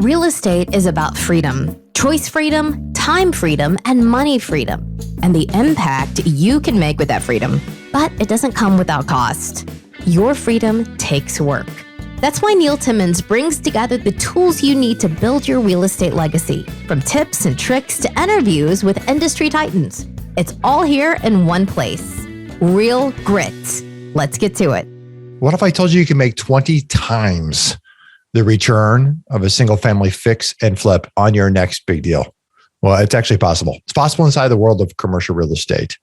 Real estate is about freedom, choice freedom, time freedom, and money freedom, and the impact you can make with that freedom. But it doesn't come without cost. Your freedom takes work. That's why Neil Timmins brings together the tools you need to build your real estate legacy, from tips and tricks to interviews with industry titans. It's all here in one place. Real Grit. Let's get to it. What if I told you can make 20 times the return of a single family fix and flip on your next big deal? Well, it's actually possible. It's possible inside the world of commercial real estate.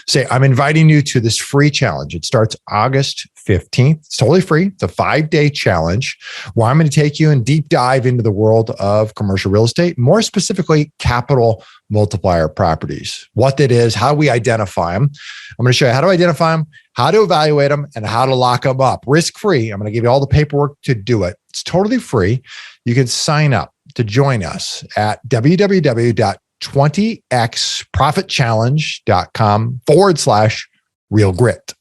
Say, I'm inviting you to this free challenge. It starts August 15th. It's totally free. It's a 5-day challenge where I'm going to take you and deep dive into the world of commercial real estate, more specifically, capital multiplier properties, what that is, how we identify them. I'm going to show you how to identify them, how to evaluate them, and how to lock them up risk-free. I'm going to give you all the paperwork to do it. It's totally free. You can sign up to join us at www.20xprofitchallenge.com/real grit.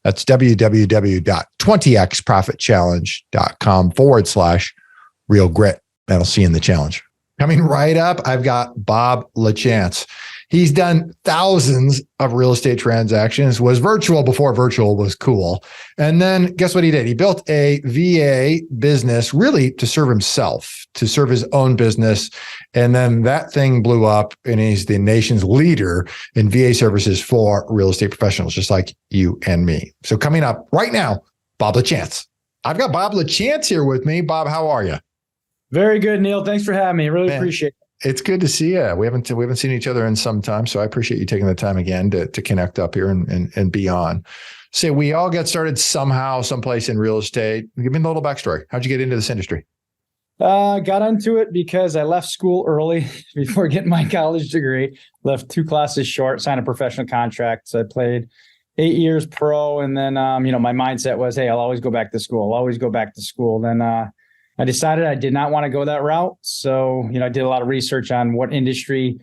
That's www.20xprofitchallenge.com/real grit. And I'll see you in the challenge. Coming right up, I've got Bob Lachance. He's done thousands of real estate transactions, was virtual before virtual was cool. And then guess what he did? He built a VA business really to serve himself, to serve his own business. And then that thing blew up and he's the nation's leader in VA services for real estate professionals, just like you and me. So coming up right now, Bob Lachance. I've got Bob Lachance here with me. Bob, how are you? Very good, Neil. Thanks for having me. Really appreciate it. It's good to see you. We haven't seen each other in some time, so I appreciate you taking the time again to connect up here and be on. Say, we all got started somehow, someplace in real estate. Give me a little backstory. How'd you get into this industry? Got into it because I left school early before getting my college degree. Left 2 classes short, signed a professional contract. So I played 8 years pro, and then my mindset was, hey, I'll always go back to school. I'll always go back to school. Then I decided I did not want to go that route. So, I did a lot of research on what industry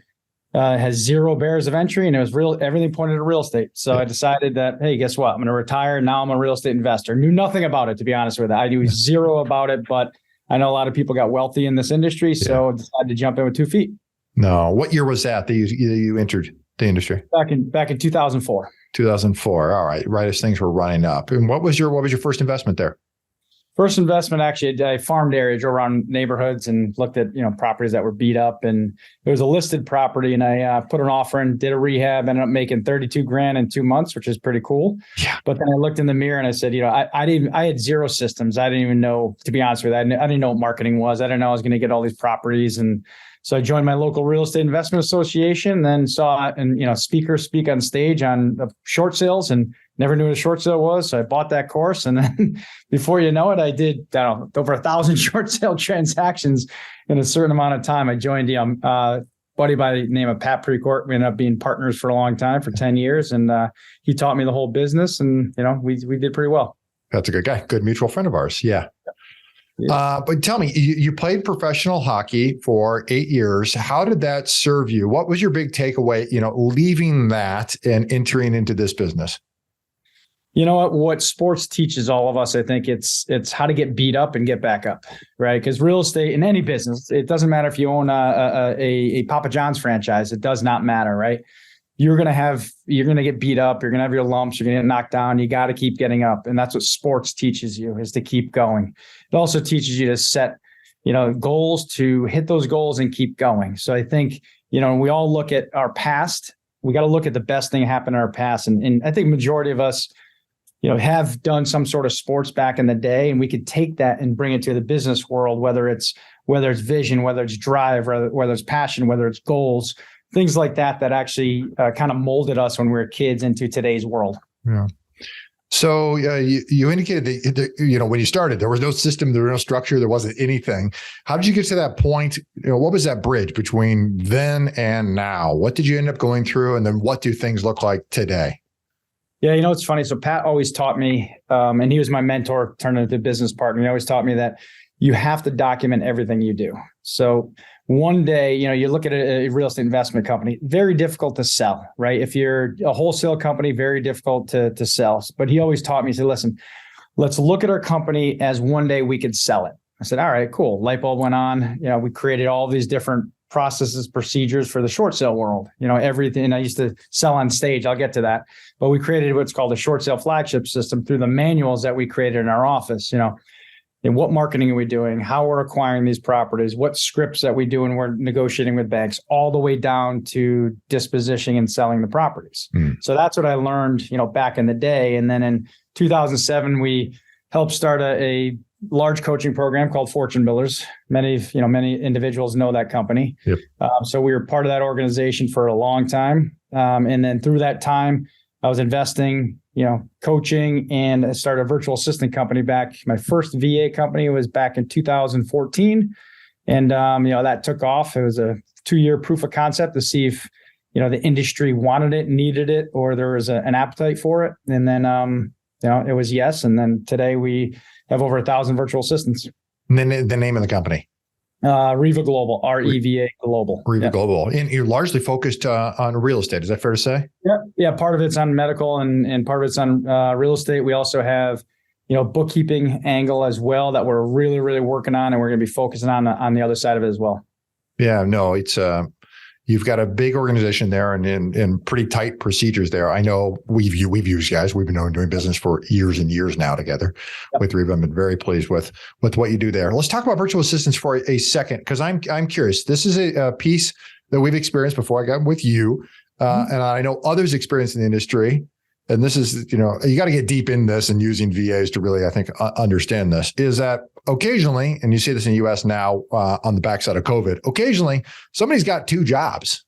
has 0 barriers of entry, and it was everything pointed to real estate. So I decided that, hey, guess what? I'm going to retire. Now I'm a real estate investor. Knew nothing about it, to be honest with you. I knew 0 about it, but I know a lot of people got wealthy in this industry. So I decided to jump in with 2 feet. No. What year was that you entered the industry? Back in 2004. 2004. All right. Right as things were running up. And what was your first investment there? First investment, actually, I farmed areas around neighborhoods and looked at, properties that were beat up, and it was a listed property, and I put an offer in, did a rehab, ended up making $32,000 in 2 months, which is pretty cool. Yeah. But then I looked in the mirror and I said, I had 0 systems. I didn't even know, to be honest with you, I didn't know what marketing was. I didn't know I was going to get all these properties. And so I joined my local real estate investment association, then saw speakers speak on stage on short sales and never knew what a short sale was. So I bought that course. And then before you know it, I did over 1,000 short sale transactions in a certain amount of time. I joined a buddy by the name of Pat Precourt. We ended up being partners for a long time, for 10 years. And he taught me the whole business, and, we did pretty well. That's a good guy. Good mutual friend of ours. Yeah. But tell me, you played professional hockey for 8 years. How did that serve you? What was your big takeaway, leaving that and entering into this business? You know what sports teaches all of us, I think it's how to get beat up and get back up, right? Because real estate, in any business, it doesn't matter if you own a Papa John's franchise. It does not matter, right? You're going to get beat up. You're going to have your lumps. You're going to get knocked down. You got to keep getting up. And that's what sports teaches you, is to keep going. It also teaches you to set, goals, to hit those goals and keep going. So I think, when we all look at our past, we got to look at the best thing happened in our past. And I think majority of us, have done some sort of sports back in the day, and we could take that and bring it to the business world, whether it's vision, whether it's drive, whether it's passion, whether it's goals, things like that actually kind of molded us when we were kids into today's world. Yeah. So you indicated that, when you started, there was no system, there was no structure, there wasn't anything. How did you get to that point? What was that bridge between then and now? What did you end up going through? And then what do things look like today? Yeah, it's funny. So Pat always taught me, and he was my mentor, turned into a business partner. He always taught me that you have to document everything you do. So one day, you look at a real estate investment company, very difficult to sell, right? If you're a wholesale company, very difficult to sell. But he always taught me, he said, listen, let's look at our company as one day we could sell it. I said, all right, cool. Light bulb went on. We created all these different processes, procedures for the short sale world. Everything. I used to sell on stage. I'll get to that. But we created what's called a short sale flagship system through the manuals that we created in our office. And what marketing are we doing? How we're acquiring these properties? What scripts that we do when we're negotiating with banks, all the way down to dispositioning and selling the properties. So that's what I learned, back in the day. And then in 2007, we helped start a large coaching program called Fortune Builders. Many individuals know that company. Yep. So we were part of that organization for a long time. And then through that time, I was investing, coaching, and I started a virtual assistant company back. My first VA company was back in 2014. And, that took off. It was a 2-year proof of concept to see if, the industry wanted it, needed it, or there was an appetite for it. And then, it was yes. And then today we have over 1,000 virtual assistants. And then the name of the company? REVA Global, REVA Global. REVA Global. And you're largely focused on real estate. Is that fair to say? Yeah. Part of it's on medical and part of it's on real estate. We also have, bookkeeping angle as well that we're really, really working on, and we're going to be focusing on the other side of it as well. Yeah, no, it's you've got a big organization there and pretty tight procedures there. I know we've used you guys. We've been doing business for years and years now together with REVA. I've been very pleased with what you do there. Let's talk about virtual assistants for a second, because I'm curious. This is a piece that we've experienced before I got with you, and I know others experienced in the industry. And this is, you got to get deep in this and using VAs to really, I think, understand this, is that occasionally, and you see this in the US now on the backside of COVID, occasionally somebody's got 2 jobs.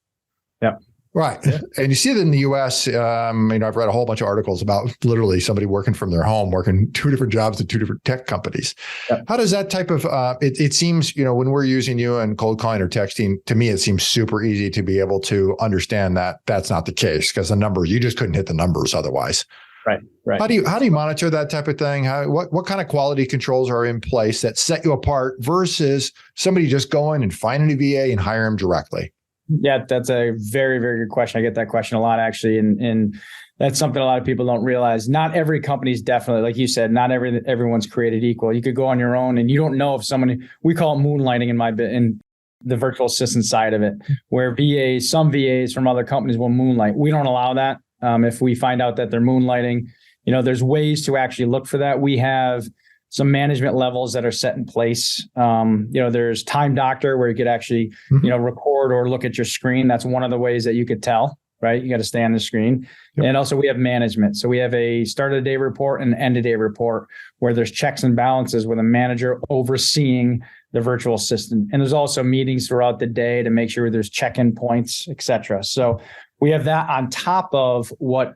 Yeah. Right. Yeah. And you see it in the US. I've read a whole bunch of articles about literally somebody working from their home, working 2 different jobs at 2 different tech companies. Yeah. How does that type of, it seems, when we're using you and cold calling or texting, to me, it seems super easy to be able to understand that that's not the case, because the numbers, you just couldn't hit the numbers otherwise. Right. How do you monitor that type of thing? What kind of quality controls are in place that set you apart versus somebody just going and finding a VA and hire them directly? Yeah, that's a very, very good question. I get that question a lot, actually. And that's something a lot of people don't realize. Not every company is definitely, like you said, not everyone's created equal. You could go on your own and you don't know if somebody, we call it moonlighting in the virtual assistant side of it, where some VAs from other companies will moonlight. We don't allow that. If we find out that they're moonlighting, there's ways to actually look for that. We have some management levels that are set in place. There's Time Doctor, where you could actually, record or look at your screen. That's one of the ways that you could tell, right? You got to stay on the screen. Yep. And also we have management. So we have a start of the day report and end of day report, where there's checks and balances with a manager overseeing the virtual assistant. And there's also meetings throughout the day to make sure there's check-in points, et cetera. So we have that on top of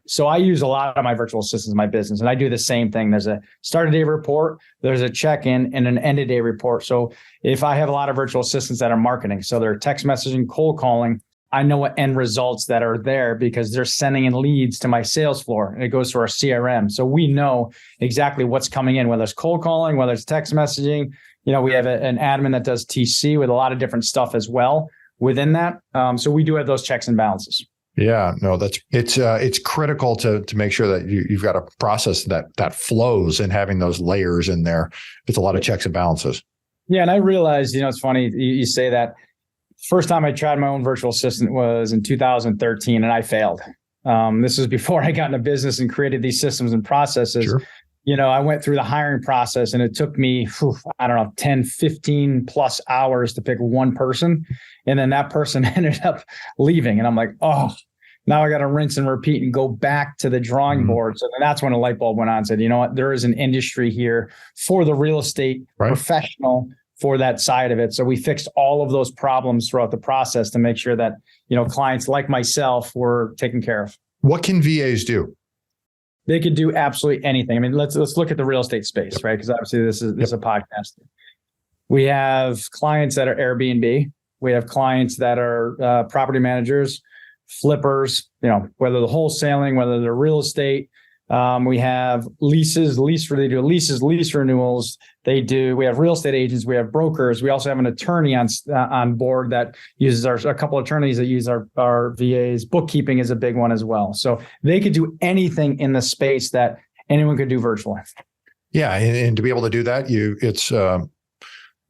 so I use a lot of my virtual assistants in my business, and I do the same thing. There's a start of day report, there's a check-in, and an end of day report. So if I have a lot of virtual assistants that are marketing, so they're text messaging, cold calling, I know what end results that are there because they're sending in leads to my sales floor, and it goes to our CRM. So we know exactly what's coming in, whether it's cold calling, whether it's text messaging. We have an admin that does TC with a lot of different stuff as well within that. So we do have those checks and balances. Yeah, no, it's critical to make sure that you've got a process that flows, and having those layers in there. It's a lot of checks and balances. Yeah. And I realized, it's funny you say that. First time I tried my own virtual assistant was in 2013, and I failed. This was before I got into business and created these systems and processes. Sure. I went through the hiring process, and it took me, 10, 15 plus hours to pick one person. And then that person ended up leaving. And I'm like, oh, now I got to rinse and repeat and go back to the drawing board. So then that's when a light bulb went on and said, you know what, there is an industry here for the real estate professional for that side of it. So we fixed all of those problems throughout the process to make sure that, clients like myself were taken care of. What can VAs do? They could do absolutely anything. I mean, let's look at the real estate space, right? Because obviously this is a podcast. We have clients that are Airbnb. We have clients that are property managers, flippers, whether they're wholesaling, whether they're real estate. We have leases, they do leases, lease renewals. We have real estate agents. We have brokers. We also have an attorney on board that uses a couple of attorneys that use our VAs. Bookkeeping is a big one as well. So they could do anything in the space that anyone could do virtually. Yeah. And to be able to do that,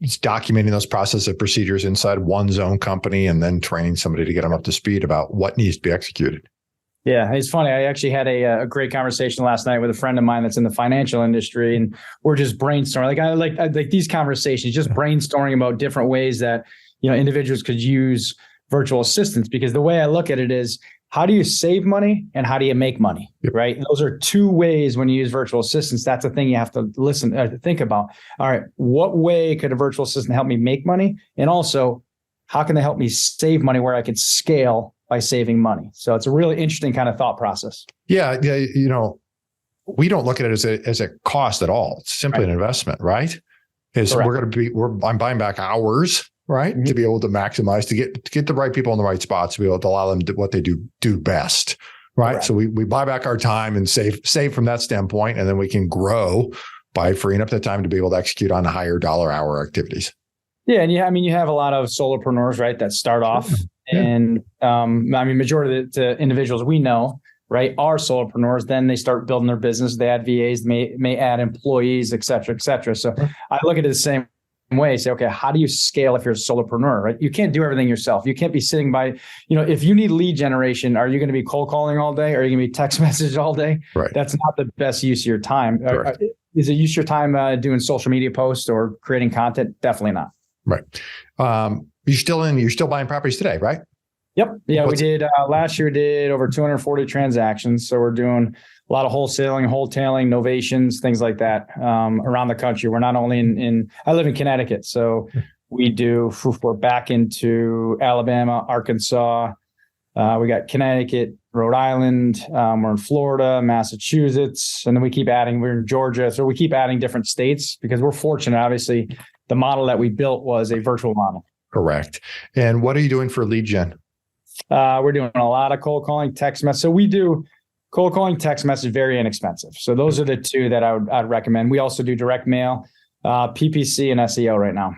it's documenting those processes and procedures inside one's own company and then training somebody to get them up to speed about what needs to be executed. Yeah, it's funny. I actually had a great conversation last night with a friend of mine that's in the financial industry, and we're just brainstorming. I like these conversations, just brainstorming about different ways that individuals could use virtual assistants. Because the way I look at it is, how do you save money and how do you make money? Yep. Right? And those are two ways when you use virtual assistants. That's the thing you have to think about. All right, what way could a virtual assistant help me make money, and also how can they help me save money where I could scale by saving money? So it's a really interesting kind of thought process. Yeah. We don't look at it as a cost at all. It's simply an investment, right? I'm buying back hours, right? Mm-hmm. To be able to maximize, to get the right people in the right spots, to be able to allow them to what they do best, right? Correct. So we buy back our time and save from that standpoint, and then we can grow by freeing up the time to be able to execute on higher dollar hour activities. Yeah. And you have a lot of solopreneurs, right, that start off. Yeah. And majority of the individuals we know, right, are solopreneurs. Then they start building their business. They add VAs, may add employees, et cetera, et cetera. So I look at it the same way. Say, okay, how do you scale if you're a solopreneur, right? You can't do everything yourself. You can't be sitting by, if you need lead generation, are you going to be cold calling all day? Are you going to be text message all day? Right. That's not the best use of your time. Is it use your time doing social media posts or creating content? Definitely not. Right. You're still buying properties today, right? Yep. Yeah, we did last year. Did over 240 transactions. So we're doing a lot of wholetailing, novations, things like that around the country. We're not only in. I live in Connecticut, so we're back into Alabama, Arkansas. We got Connecticut, Rhode Island. We're in Florida, Massachusetts, and then we keep adding. We're in Georgia, so we keep adding different states because we're fortunate. Obviously, the model that we built was a virtual model. Correct. And what are you doing for lead gen? We're doing a lot of cold calling, text message. So we do cold calling, text message, very inexpensive. So those are the two that I'd recommend. We also do direct mail, PPC, and SEO right now.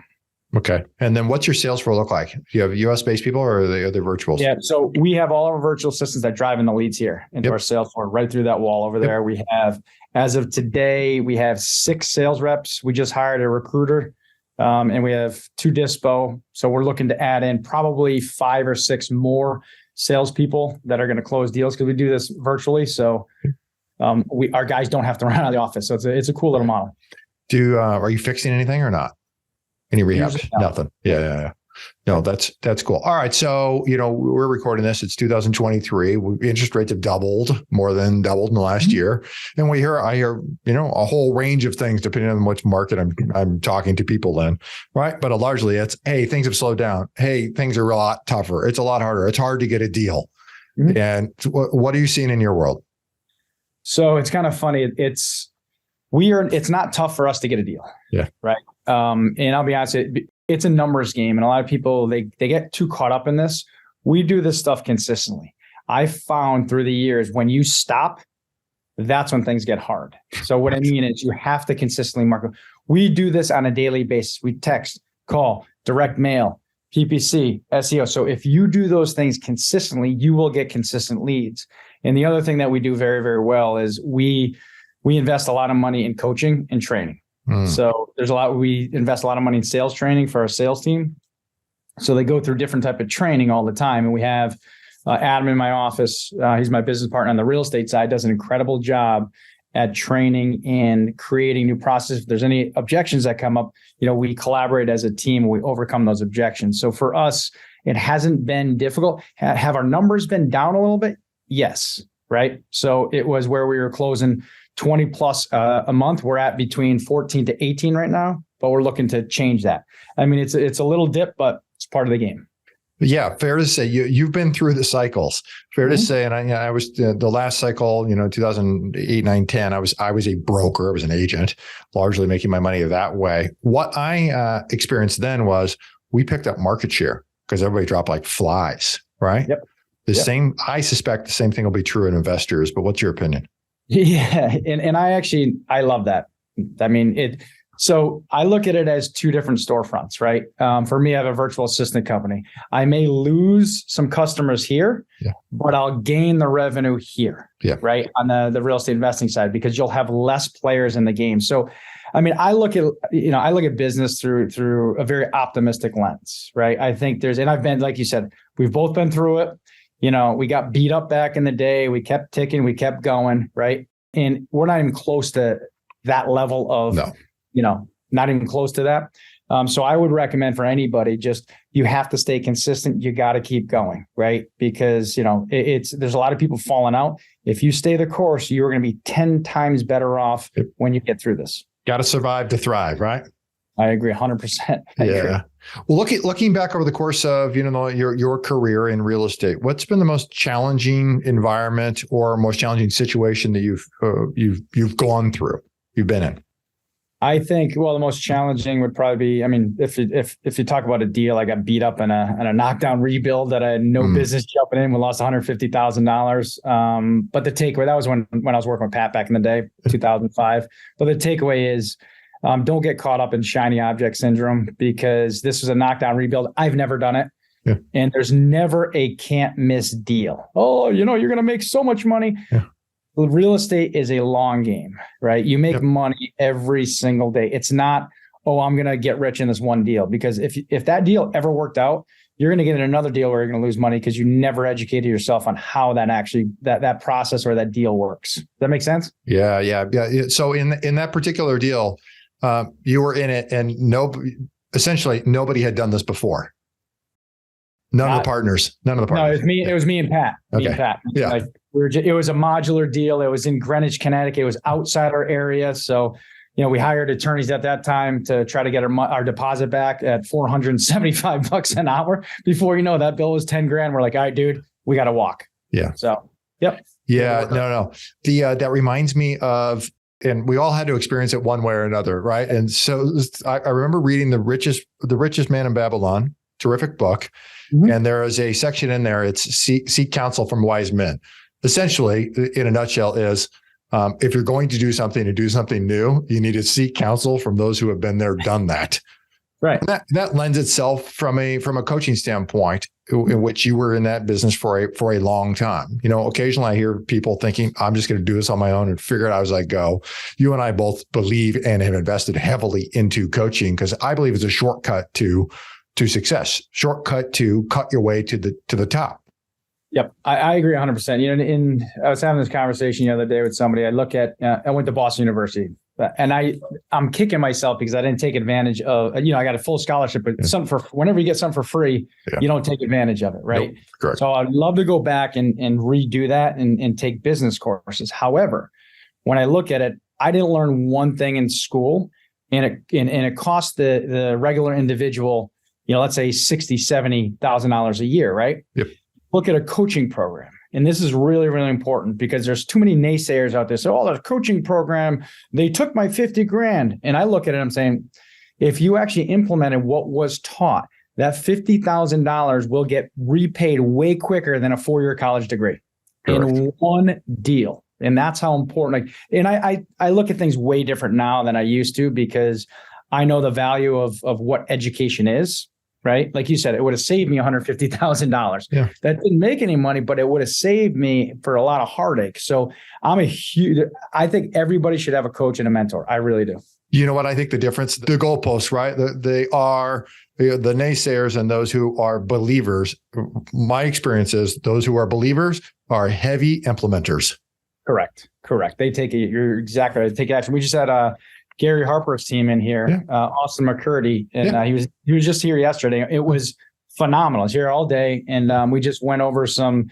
Okay. And then what's your sales floor look like? Do you have US based people or are they virtuals? Yeah. So we have all our virtual assistants that drive in the leads here into our sales floor, right through that wall over there. We have, as of today, we have 6 sales reps. We just hired a recruiter. And we have 2 dispo. So we're looking to add in probably 5 or 6 more salespeople that are going to close deals because we do this virtually. So our guys don't have to run out of the office. So it's a cool little model. Are you fixing anything or not? Any rehabs? Nothing. Yeah. No, that's cool. All right. So, we're recording this. It's 2023. Interest rates have more than doubled in the last year. And I hear, a whole range of things depending on which market I'm talking to people in. Right. But largely it's, hey, things have slowed down. Hey, things are a lot tougher. It's a lot harder. It's hard to get a deal. Mm-hmm. And what are you seeing in your world? So it's kind of funny. It's not tough for us to get a deal. Yeah. Right. And I'll be honest, it's a numbers game. And a lot of people, they get too caught up in this. We do this stuff consistently. I found through the years, when you stop, that's when things get hard. So what I mean is you have to consistently market. We do this on a daily basis. We text, call, direct mail, PPC, SEO. So if you do those things consistently, you will get consistent leads. And the other thing that we do very, very well is we invest a lot of money in coaching and training. So we invest a lot of money in sales training for our sales team. So they go through different type of training all the time. And we have Adam in my office. He's my business partner on the real estate side, does an incredible job at training and creating new processes. If there's any objections that come up, we collaborate as a team. We overcome those objections. So for us, it hasn't been difficult. Have our numbers been down a little bit? Yes. Right. So it was where we were closing 20 plus a month. We're at between 14 to 18 right now, but we're looking to change that. I mean, it's a little dip, but it's part of the game. Yeah, fair to say you've been through the cycles. Fair to say, and I was the last cycle, 2008, 9, 10. I was a broker. I was an agent, largely making my money that way. What I experienced then was we picked up market share because everybody dropped like flies, right? Yep. I suspect the same thing will be true in investors. But what's your opinion? Yeah. And I love that. I mean, so I look at it as 2 different storefronts, right? For me, I have a virtual assistant company. I may lose some customers here, but I'll gain the revenue here, right? On the real estate investing side, because you'll have less players in the game. So I mean, I look at business through a very optimistic lens, right? I think and I've been, like you said, we've both been through it. We got beat up back in the day. We kept ticking, we kept going, right? And we're not even close to that level of, not even close to that. So I would recommend for anybody, you have to stay consistent. You got to keep going, right? Because, there's a lot of people falling out. If you stay the course, you're going to be 10 times better off when you get through this. Got to survive to thrive, right? I agree 100%. I agree. Well, looking back over the course of, your career in real estate, what's been the most challenging environment or most challenging situation that you've gone through, you've been in? I think, the most challenging would probably be, if you talk about a deal, I got beat up in a knockdown rebuild that I had no business jumping in. We lost $150,000. But the takeaway, that was when I was working with Pat back in the day, 2005. But the takeaway is, don't get caught up in shiny object syndrome, because this was a knockdown rebuild. I've never done it. Yeah. And there's never a can't miss deal. Oh, you're going to make so much money. Yeah. Real estate is a long game, right? You make money every single day. It's not, I'm going to get rich in this one deal, because if that deal ever worked out, you're going to get in another deal where you're going to lose money because you never educated yourself on how that actually, that process or that deal works. Does that make sense? Yeah. So in that particular deal, you were in it, and essentially nobody had done this before. None of the partners. No, it was me and Pat. Okay. Me and Pat. Yeah. It was a modular deal. It was in Greenwich, Connecticut. It was outside our area. So, we hired attorneys at that time to try to get our deposit back at $475 an hour. Before you know, that bill was $10,000. We're like, all right, dude, we got to walk. Yeah. So, yep. Yeah. No. That reminds me of, and we all had to experience it one way or another, right? And so I remember reading The Richest Man in Babylon, terrific book. Mm-hmm. And there is a section in there, it's seek counsel from wise men. Essentially, in a nutshell, is if you're going to do something and do something new, you need to seek counsel from those who have been there, done that. Right. And that lends itself from a coaching standpoint, in which you were in that business for a long time. Occasionally I hear people thinking, I'm just going to do this on my own and figure it out as I go. You and I both believe and have invested heavily into coaching, because I believe it's a shortcut to success, shortcut to cut your way to the top. Yep. I agree 100%. I was having this conversation the other day with somebody. I went to Boston University, and I'm kicking myself because I didn't take advantage of, I got a full scholarship, but whenever you get something for free, you don't take advantage of it. Right. Nope, correct. So I'd love to go back and redo that and take business courses. However, when I look at it, I didn't learn one thing in school, and it cost the regular individual, let's say $60,000, $70,000 a year. Right. Yep. Look at a coaching program. And this is really, really important, because there's too many naysayers out there. So, there's a coaching program, they took my $50,000. And I look at it, I'm saying, if you actually implemented what was taught, that $50,000 will get repaid way quicker than a 4-year college degree. Correct. In one deal. And that's how important. And I look at things way different now than I used to, because I know the value of what education is. Right? Like you said, it would have saved me $150,000. Yeah. That didn't make any money, but it would have saved me for a lot of heartache. So I think everybody should have a coach and a mentor. I really do. You know what? I think the difference, the goalposts, right? They are the naysayers and those who are believers. My experience is those who are believers are heavy implementers. Correct. They take it. You're exactly right. They take action. We just had Gary Harper's team in here, Austin McCurdy, and he was just here yesterday. It was phenomenal. He's here all day, and we just went over some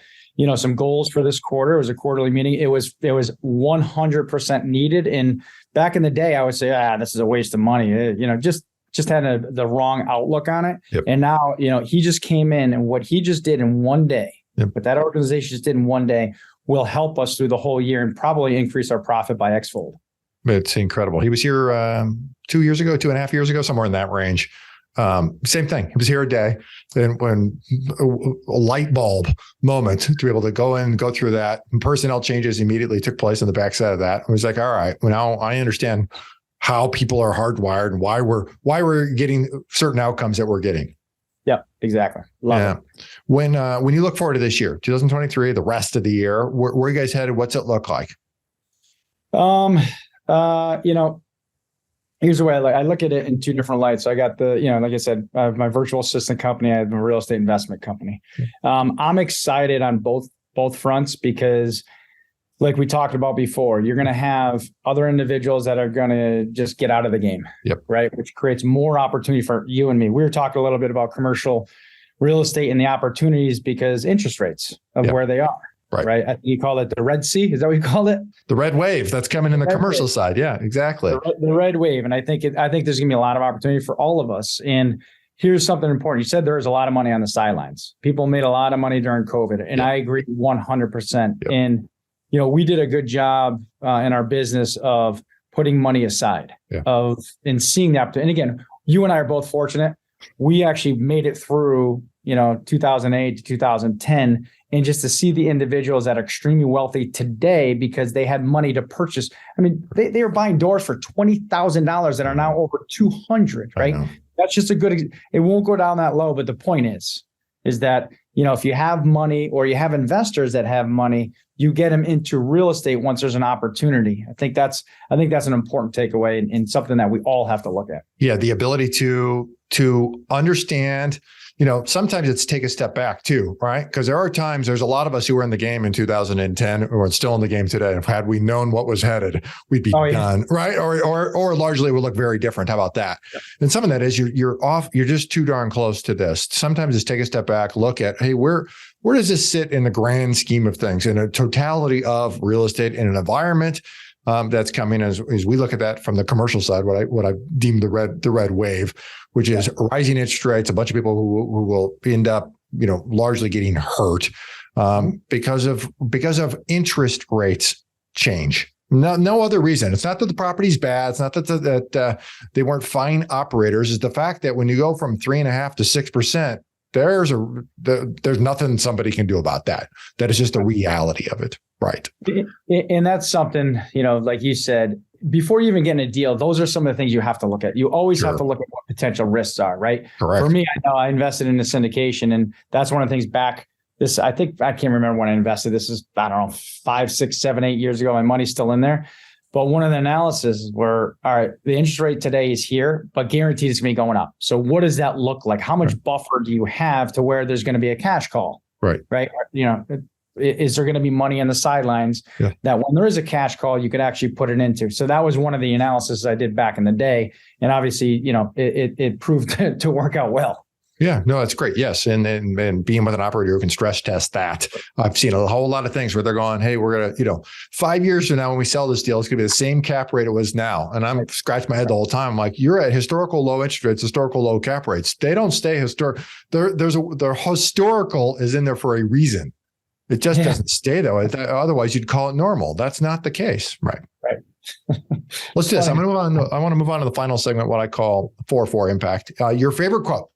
goals for this quarter. It was a quarterly meeting. It was 100% needed. And back in the day, I would say, this is a waste of money. Just had the wrong outlook on it. Yep. And now, he just came in, and what he just did in one day, what that organization just did in one day, will help us through the whole year and probably increase our profit by X-fold. It's incredible. He was here 2.5 years ago, somewhere in that range. Same thing. He was here a day, and when a light bulb moment to be able to go in, go through that, and personnel changes immediately took place on the backside of that. I was like, all right, well, now I understand how people are hardwired and why we're getting certain outcomes that we're getting. Yep, exactly. Love it. When you look forward to this year, 2023, the rest of the year, where are you guys headed? What's it look like? here's the way I look at it in two different lights. So I got like I said, I have my virtual assistant company. I have a real estate investment company. I'm excited on both fronts because, like we talked about before, you're going to have other individuals that are going to just get out of the game, right? Which creates more opportunity for you and me. We were talking a little bit about commercial real estate and the opportunities because interest rates of where they are. Right. I think you call it the Red Sea. Is that what you called it? The red wave that's coming in the commercial side. Yeah, exactly. The red wave. And I think there's going to be a lot of opportunity for all of us. And here's something important. You said there is a lot of money on the sidelines. People made a lot of money during COVID. And I agree 100%. And, we did a good job in our business of putting money aside and seeing the opportunity. And again, you and I are both fortunate. We actually made it through, 2008 to 2010. And just to see the individuals that are extremely wealthy today because they had money to purchase. I mean, they were buying doors for $20,000 that are now over 200, right? That's just it won't go down that low. But the point is that, if you have money or you have investors that have money, you get them into real estate once there's an opportunity. I think that's an important takeaway and something that we all have to look at. Yeah. The ability to understand, sometimes it's take a step back too, right? Because there's a lot of us who were in the game in 2010 who are still in the game today. If had we known what was headed, we'd be done, right? Or largely it would look very different. How about that? And some of that is you're just too darn close to this. Sometimes just take a step back, look at, hey, where does this sit in the grand scheme of things, in a totality of real estate in an environment that's coming as we look at that from the commercial side, what I deem the red wave, which is rising interest rates, a bunch of people who will end up, largely getting hurt because of interest rates change. No other reason. It's not that the property's bad. It's not that they weren't fine operators. It's the fact that when you go from 3.5% to 6%, there's nothing somebody can do about that. That is just the reality of it. Right. And that's something, like you said, before you even get in a deal, those are some of the things you have to look at. You always have to look at what potential risks are, right? Correct. For me, I know I invested in a syndication, and that's one of the things I can't remember when I invested. This is, I don't know, 5, 6, 7, 8 years ago. My money's still in there. But one of the analyses were, all right, the interest rate today is here, but guaranteed it's going to be going up. So what does that look like? How much buffer do you have to where there's going to be a cash call? Right. Is there going to be money on the sidelines that when there is a cash call, you could actually put it into? So that was one of the analysis I did back in the day. And obviously, it proved to work out well. Yeah, no, that's great. Yes. And being with an operator who can stress test that. I've seen a whole lot of things where they're going, hey, we're going to, 5 years from now, when we sell this deal, it's going to be the same cap rate it was now. And I'm scratching my head the whole time. I'm like, you're at historical low interest rates, historical low cap rates. They don't stay historic. Their historical is in there for a reason. It just doesn't stay that way. Otherwise, you'd call it normal. That's not the case. Right. Let's do this. I want to move on to the final segment, what I call 4-4 impact. Your favorite quote.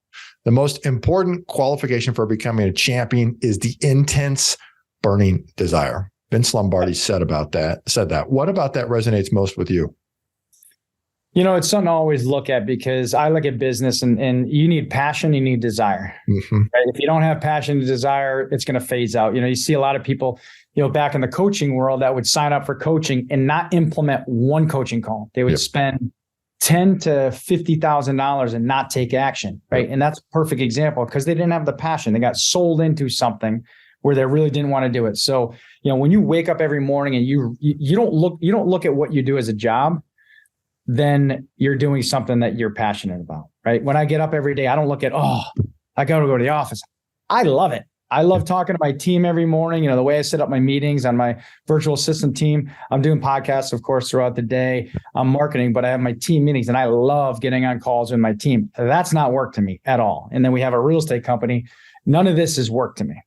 The most important qualification for becoming a champion is the intense, burning desire. Vince Lombardi said that. What about that resonates most with you? It's something to always look at, because I look at business and you need passion, you need desire. Mm-hmm. Right? If you don't have passion and desire, it's going to phase out. You see a lot of people, back in the coaching world that would sign up for coaching and not implement one coaching call. They would spend $10,000 to $50,000 and not take action, right? And that's a perfect example because they didn't have the passion. They got sold into something where they really didn't want to do it. So, when you wake up every morning and you don't look at what you do as a job, then you're doing something that you're passionate about, right? When I get up every day, I don't look at, I got to go to the office. I love it. I love talking to my team every morning. The way I set up my meetings on my virtual assistant team, I'm doing podcasts, of course, throughout the day. I'm marketing, but I have my team meetings and I love getting on calls with my team. That's not work to me at all. And then we have a real estate company. None of this is work to me.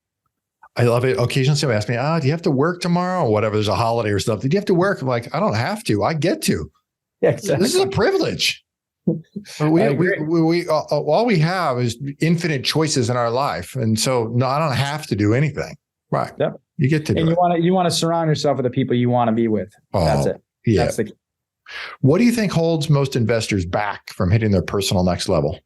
I love it. Occasionally somebody asks me, do you have to work tomorrow or whatever? There's a holiday or something. Do you have to work? I'm like, I don't have to. I get to. Yeah, exactly. This is a privilege. We all we have is infinite choices in our life, and so no, I don't have to do anything. Right? Yep. You get to do it. And you want to surround yourself with the people you want to be with. That's it. Yeah. That's the key. What do you think holds most investors back from hitting their personal next level?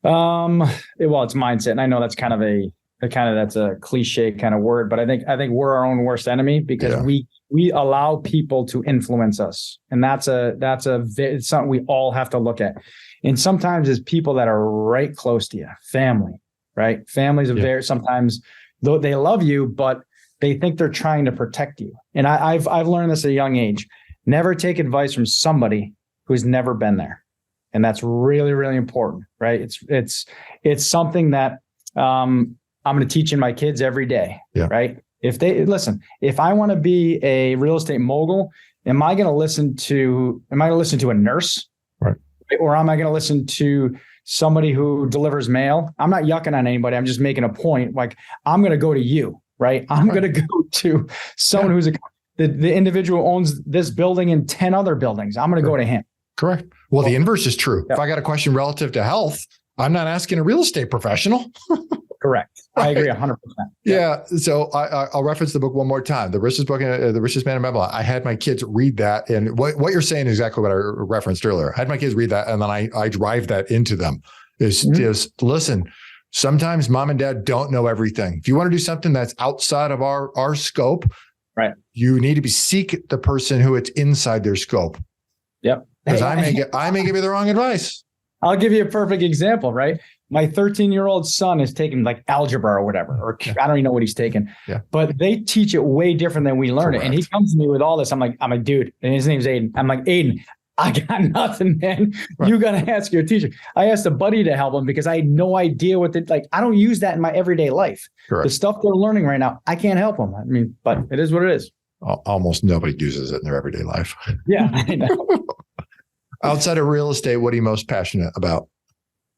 Well, it's mindset, and I know that's that's a cliche kind of word, but I think we're our own worst enemy because we we allow people to influence us. And it's something we all have to look at. And sometimes it's people that are right close to you, family, right? Families are there sometimes, though they love you, but they think they're trying to protect you. And I've learned this at a young age. Never take advice from somebody who's never been there. And that's really, really important, right? It's something that I'm going to teach in my kids every day, right? If I want to be a real estate mogul, am I going to listen to a nurse? Right. Or am I going to listen to somebody who delivers mail? I'm not yucking on anybody. I'm just making a point. Like, I'm going to go to you, right? I'm going to go to someone who's the individual who owns this building and 10 other buildings. I'm going to go to him. Correct. Well, the inverse is true. If I got a question relative to health, I'm not asking a real estate professional. Correct. I agree 100%. Yeah. So I'll reference the book one more time. The Richest Book, The Richest Man in Babylon. I had my kids read that. And what you're saying is exactly what I referenced earlier. I had my kids read that, and then I drive that into them. Is listen, sometimes mom and dad don't know everything. If you want to do something that's outside of our scope, right, you need to seek the person who it's inside their scope. Yep. Because I may give you the wrong advice. I'll give you a perfect example, right? My 13-year-old son is taking like algebra or whatever, or I don't even know what he's taking, but they teach it way different than we learn it. And he comes to me with all this. I'm like, dude, and his name's Aiden. I'm like, Aiden, I got nothing, man. Right. You got to ask your teacher. I asked a buddy to help him because I had no idea I don't use that in my everyday life. Correct. The stuff they're learning right now, I can't help them. I mean, but it is what it is. Almost nobody uses it in their everyday life. Yeah, I know. Outside of real estate, what are you most passionate about?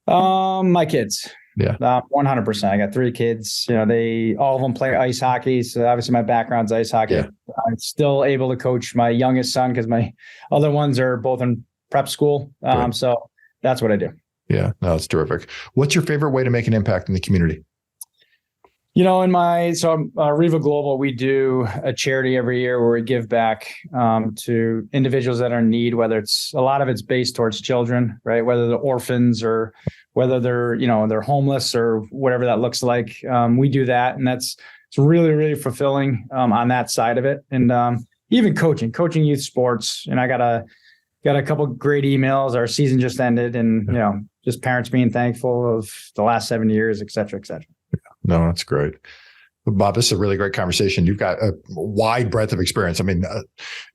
My kids. Yeah. 100%. I got 3 kids. All of them play ice hockey. So obviously my background's ice hockey. Yeah. I'm still able to coach my youngest son because my other ones are both in prep school. So that's what I do. Yeah, no, that's terrific. What's your favorite way to make an impact in the community? REVA Global, we do a charity every year where we give back to individuals that are in need, whether a lot of it's based towards children, right? Whether they're orphans or whether they're homeless or whatever that looks like. We do that. And it's really, really fulfilling on that side of it. And even coaching youth sports. And I got a couple of great emails. Our season just ended, and, just parents being thankful of the last 7 years, et cetera, et cetera. No, that's great. Bob, this is a really great conversation. You've got a wide breadth of experience. I mean,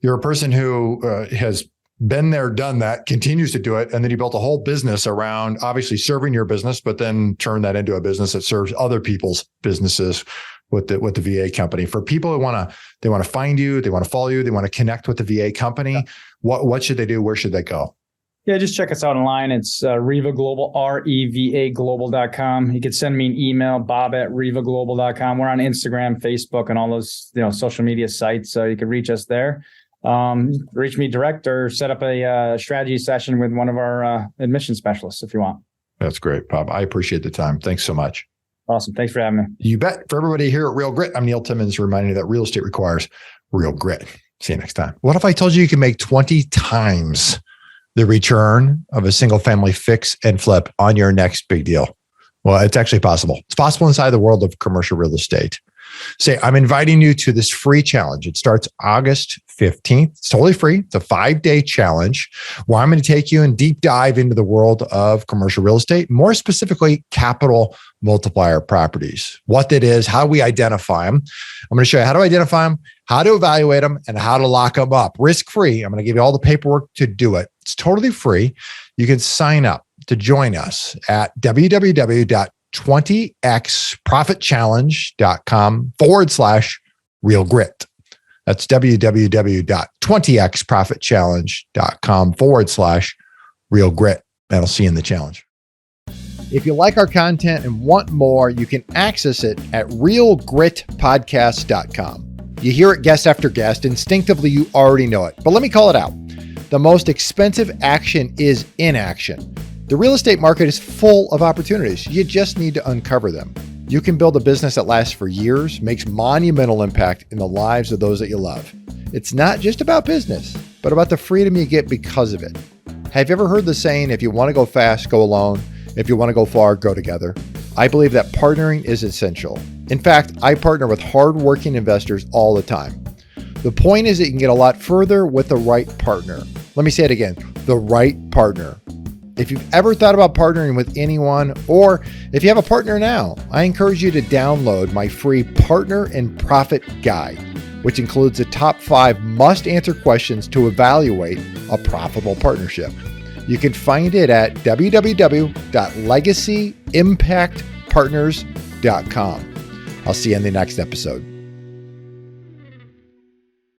you're a person who has been there, done that, continues to do it. And then you built a whole business around obviously serving your business, but then turn that into a business that serves other people's businesses with the VA company. For people who want to find you, they want to follow you, they want to connect with the VA company. What should they do? Where should they go? Yeah, just check us out online. It's REVA Global, REVA Global.com. You could send me an email, bob@revaglobal.com. We're on Instagram, Facebook, and all those social media sites. So you can reach us there. Reach me direct or set up a strategy session with one of our admission specialists if you want. That's great, Bob. I appreciate the time. Thanks so much. Awesome. Thanks for having me. You bet. For everybody here at Real Grit, I'm Neil Timmins, reminding you that real estate requires real grit. See you next time. What if I told you can make 20 times the return of a single family fix and flip on your next big deal? Well, it's actually possible. It's possible inside the world of commercial real estate. Say, I'm inviting you to this free challenge. It starts August 15th. It's totally free. It's a 5-day challenge where I'm going to take you and deep dive into the world of commercial real estate, more specifically, capital multiplier properties, what that is, how we identify them. I'm going to show you how to identify them, how to evaluate them, and how to lock them up risk-free. I'm going to give you all the paperwork to do it. It's totally free. You can sign up to join us at www.20xprofitchallenge.com/real grit. That's www.20xprofitchallenge.com/real grit. And I'll see you in the challenge. If you like our content and want more, you can access it at realgritpodcast.com. You hear it guest after guest. Instinctively, you already know it. But let me call it out. The most expensive action is inaction. The real estate market is full of opportunities. You just need to uncover them. You can build a business that lasts for years, makes monumental impact in the lives of those that you love. It's not just about business, but about the freedom you get because of it. Have you ever heard the saying, if you want to go fast, go alone. If you want to go far, go together. I believe that partnering is essential. In fact, I partner with hardworking investors all the time. The point is that you can get a lot further with the right partner. Let me say it again, the right partner. If you've ever thought about partnering with anyone, or if you have a partner now, I encourage you to download my free Partner and Profit Guide, which includes the top 5 must-answer questions to evaluate a profitable partnership. You can find it at www.legacyimpactpartners.com. I'll see you in the next episode.